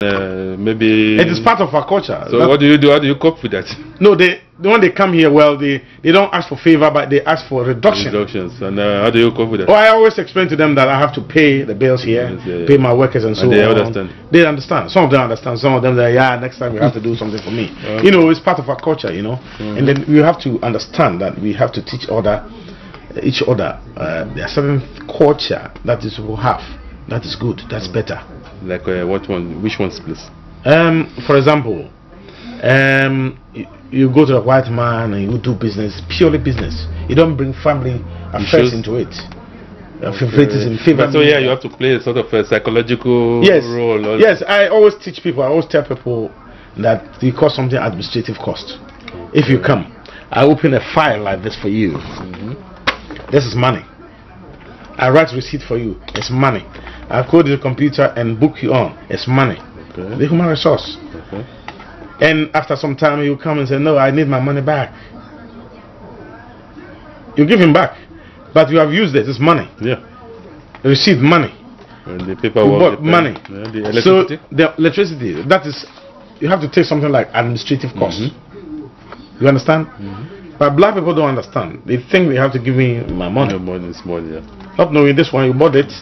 maybe it is part of our culture. So what do you do? How do you cope with that? No, when they come here, well, they don't ask for favor, but they ask for reductions. And how do you cope with that? Oh, I always explain to them that I have to pay the bills here, yes, pay my workers, and so on. They understand. They understand. Some of them understand. Some of them say, yeah, next time you have to do something for me. You know, it's part of our culture. You know, and then we have to understand that we have to teach each other. There are certain culture that is people have. That is good. That's better. Like what one? Which ones, please? For example, you go to a white man and you do business, purely business. You don't bring family affairs into it. Favoritism, favor. So yeah, you have to play a sort of a psychological role. Also. Yes, I always teach people. I always tell people that you cost something administrative cost. If you come, I open a file like this for you. This is money. I write receipt for you. It's money. I code the computer and book you on. It's money. The human resource. And after some time you come and say, no, I need my money back. You give him back. But you have used it. It's money. Yeah. You received money. And the paperwork. Money. Yeah, the electricity. So the electricity, that is, you have to take something like administrative cost. You understand? But black people don't understand. They think they have to give me my money. Your money is money, yeah. Not knowing this one, you bought it.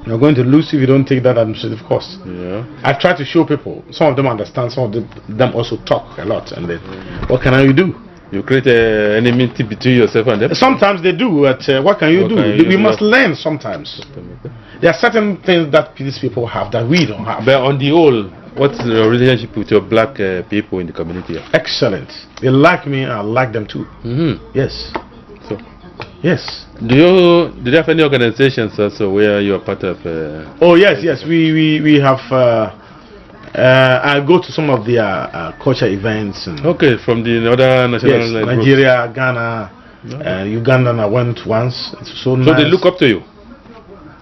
You're going to lose if you don't take that administrative cost. Yeah. I try to show people. Some of them understand. Some of them also talk a lot. And then, what can you do? You create an enmity between yourself and them. Sometimes they do. But what can you do? We must learn sometimes. There are certain things that these people have that we don't have. But on the whole, what's the relationship with your black people in the community? Excellent. They like me and I like them too. Yes. So. Yes. Do they have any organizations also where you are part of? Oh yes, yes. We have. I go to some of their culture events. And okay, from the other national. Yes, Nigeria, Ghana, Uganda. I went once. It's so nice. So they look up to you.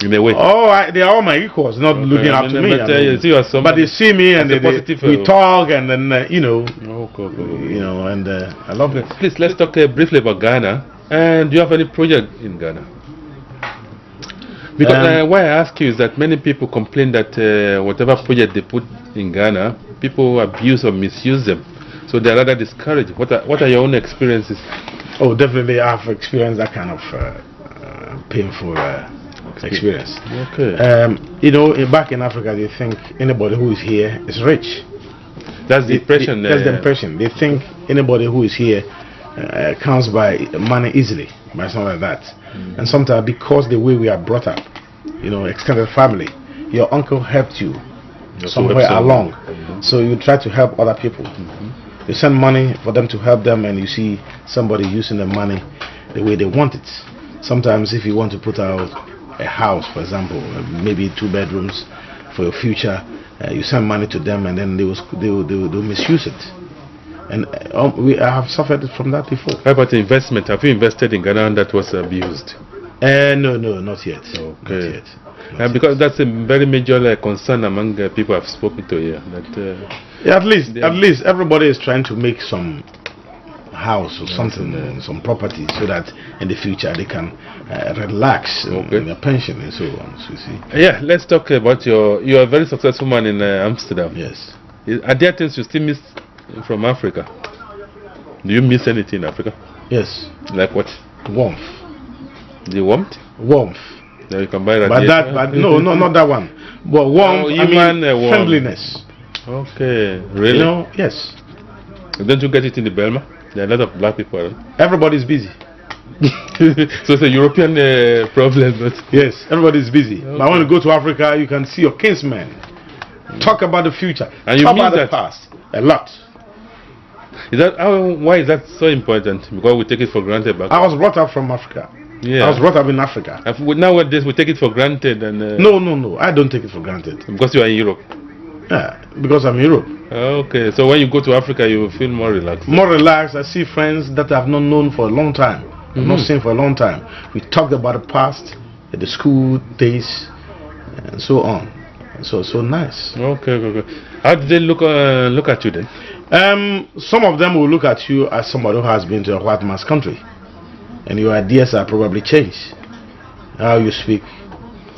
In a way. Oh, they are all my equals, not looking up to me. But they see me and we talk, and then you know, you know, and I love it. Please, let's talk briefly about Ghana. And do you have any project in Ghana? Because why I ask you is that many people complain that whatever project they put in Ghana, people abuse or misuse them, so they're rather discouraged. What are your own experiences? Oh, definitely, I've experienced that kind of painful experience. Okay. You know, back in Africa, they think anybody who is here is rich. That's the impression. That's the impression. They think anybody who is here comes by money easily, but it's not like that. And sometimes because the way we are brought up, you know, extended family, your uncle helped you somewhere along, so you try to help other people. You send money for them to help them, and you see somebody using the money the way they want it. Sometimes if you want to put out a house, for example, maybe 2 bedrooms for your future, you send money to them, and then they will misuse it. And I have suffered from that before. How about investment? Have you invested in Ghana that was abused? No, not yet. Okay. Not yet. Because that's a very major concern among people I've spoken to here. That yeah, at least everybody is trying to make some house or something, some property, so that in the future they can relax in their pension and so on. So you see. Yeah, let's talk about you're a very successful man in Amsterdam. Yes. Are there things you still miss from Africa? Do you miss anything in Africa? Yes. Like what? Warmth. The warmth? Warmth. Yeah, you can buy that. But no, not that one. But warmth, friendliness. Okay, really? You know, yes. Don't you get it in the Belma? There are a lot of black people around. Everybody's busy. So it's a European problem, but yes, everybody's busy. Okay. But when you go to Africa, you can see your kinsmen. Talk about the future. And talk about the past. A lot. Is that why is that so important? Because we take it for granted back. I was brought up from Africa. Yeah. I was brought up in Africa. Nowadays we take it for granted and no, I don't take it for granted. Because you are in Europe. Yeah, because I'm in Europe. Okay, so when you go to Africa you feel more relaxed. More relaxed. I see friends that I've not known for a long time. I've not seen for a long time. We talked about the past, the school days, and so on. So nice. Okay. How do they look at you then? Some of them will look at you as somebody who has been to a white man's country, and your ideas are probably changed. How you speak.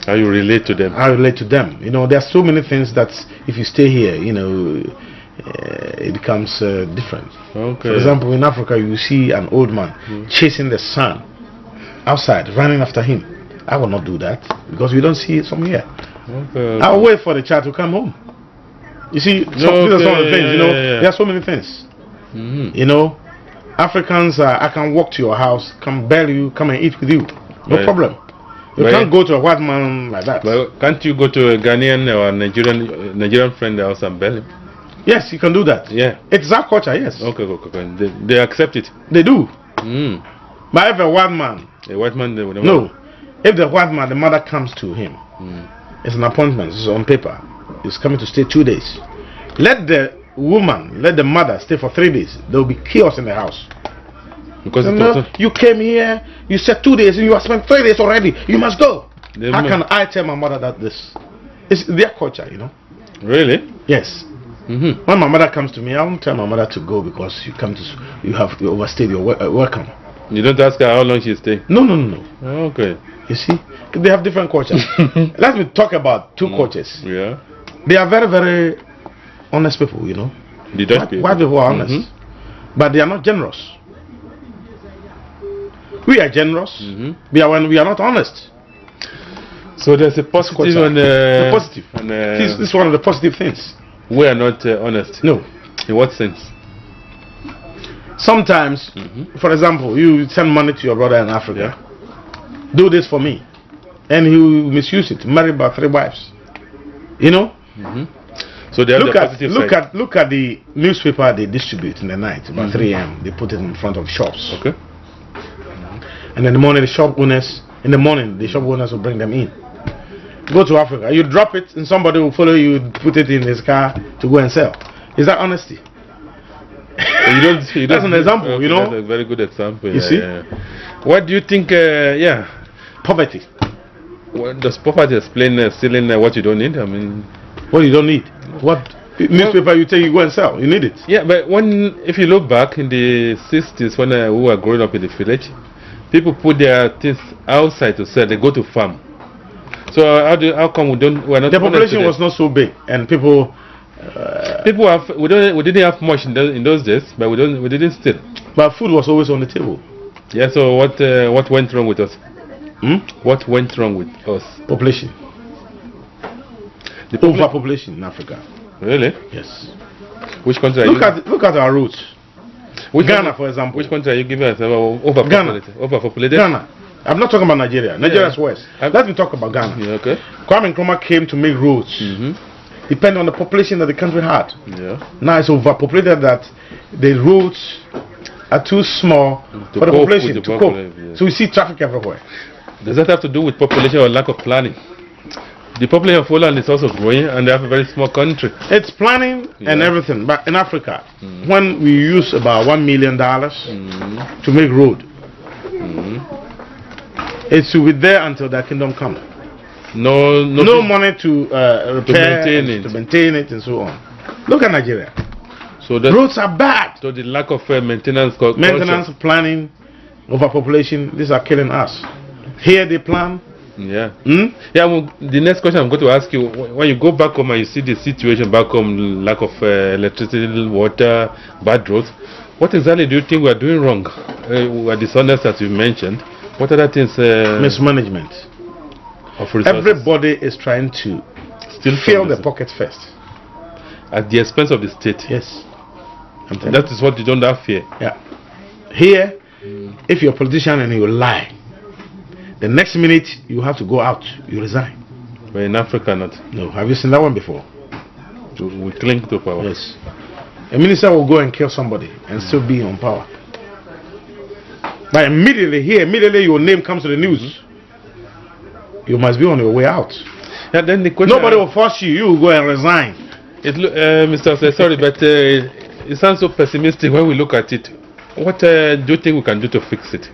How you relate to them. How you relate to them. You know, there are so many things that if you stay here, you know, it becomes different. Okay. For example, in Africa, you see an old man chasing the son outside, running after him. I will not do that because we don't see it from here. Okay. I'll wait for the child to come home. You see, these are some of the things. You know, there are so many things. You know, Africans, I can walk to your house, come bail you, come and eat with you. No problem. You can't go to a white man like that. But can't you go to a Ghanaian or Nigerian friend house and bail him? Yes, you can do that. Yeah. It's our culture, yes. Okay. They accept it. They do. But if a white man... A white man, they would never... No. If the white man, the mother comes to him, it's an appointment, it's on paper. He's coming to stay 2 days. Let the woman, let the mother stay for 3 days. There will be chaos in the house. Because you came here, you said 2 days, and you have spent 3 days already. You must go. How can I tell my mother that this? It's their culture, you know. Really? Yes. When my mother comes to me, I won't tell my mother to go because you have to overstay your welcome. You don't ask her how long she stay? No. Okay. You see, they have different cultures. Let me talk about two cultures. Yeah. They are very, very honest people, you know. The Dutch people. White people are honest, but they are not generous. We are generous, we are when we are not honest. So there's a positive and the positive. And this is one of the positive things. We are not honest. No. In what sense? Sometimes, for example, you send money to your brother in Africa. Yeah. Do this for me, and he will misuse it. Married by 3 wives. You know. So they have the positive side. Look at the newspaper they distribute in the night about 3 a.m. They put it in front of shops. Okay. And in the morning, the shop owners will bring them in. Go to Africa, you drop it, and somebody will follow you, put it in his car to go and sell. Is that honesty? That's an example, okay, you know. That's a very good example. You see? Yeah. What do you think? Poverty. What, does poverty explain stealing what you don't need? I mean, what you don't need? What newspaper you take, you go and sell? You need it. Yeah, but if you look back in the 60s when we were growing up in the village, people put their things outside to sell. They go to farm. So how come we're not? The population was not so big, and people. We didn't have much in those days, but we didn't steal. But food was always on the table. Yeah. So what went wrong with us? What went wrong with us? Population. The overpopulation in Africa. Really? Yes. Which country? Look at our roots. Ghana, for example. Which country are you giving us overpopulated? Overpopulated. Ghana. I'm not talking about Nigeria. Nigeria is worse. Let me talk about Ghana. Yeah, okay. Kwame Nkrumah came to make roads. Depending on the population that the country had. Yeah. Now it's overpopulated that the roads are too small for the population to cope. Yeah. So we see traffic everywhere. Does that have to do with population or lack of planning? The population of Holland is also growing, and they have a very small country. It's planning and everything. But in Africa, when we use about $1 million to make road, it should be there until the kingdom come. No money to repair, to maintain it, and so on. Look at Nigeria. So roads are bad. So the lack of maintenance, planning, overpopulation, these are killing us. Here they plan. Yeah. Well, the next question I'm going to ask you: when you go back home and you see the situation back home, lack of electricity, water, bad roads, what exactly do you think we are doing wrong? We are dishonest, as you mentioned. What other things? Mismanagement. Everybody is trying to fill the pocket first, at the expense of the state. Yes. And that is what you don't have here. Yeah. Here, if you're a politician and you lie, the next minute you have to go out, you resign. But in Africa, not. No. Have you seen that one before? We cling to power. Yes. A minister will go and kill somebody and still be on power. But immediately your name comes to the news. You must be on your way out. Yeah, then the question. Nobody will force you. You will go and resign. Mr. Osei, sorry, but it sounds so pessimistic when we look at it. What do you think we can do to fix it?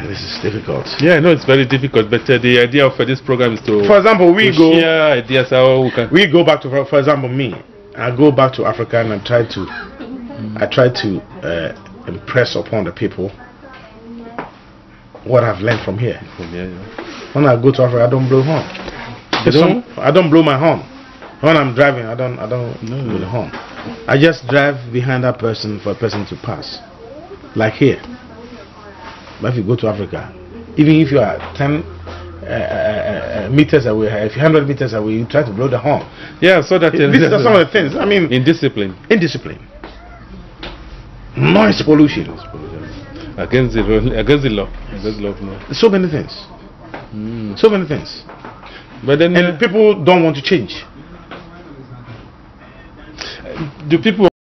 This is difficult. Yeah, I know it's very difficult, but the idea of this program is to. For example, share ideas how we can. We go back to, for example, me. I go back to Africa and I try to impress upon the people what I've learned from here. Yeah. When I go to Africa, I don't blow horn. I don't blow my horn. When I'm driving, I don't blow the horn. I just drive behind that person for a person to pass. Like here. But if you go to Africa, even if you are 10 meters away, if you're 100 meters away, you try to blow the horn. Yeah, so that these are some of the things. I mean, indiscipline. Noise pollution. Against the law. No. So many things. So many things. But then and people don't want to change. Do people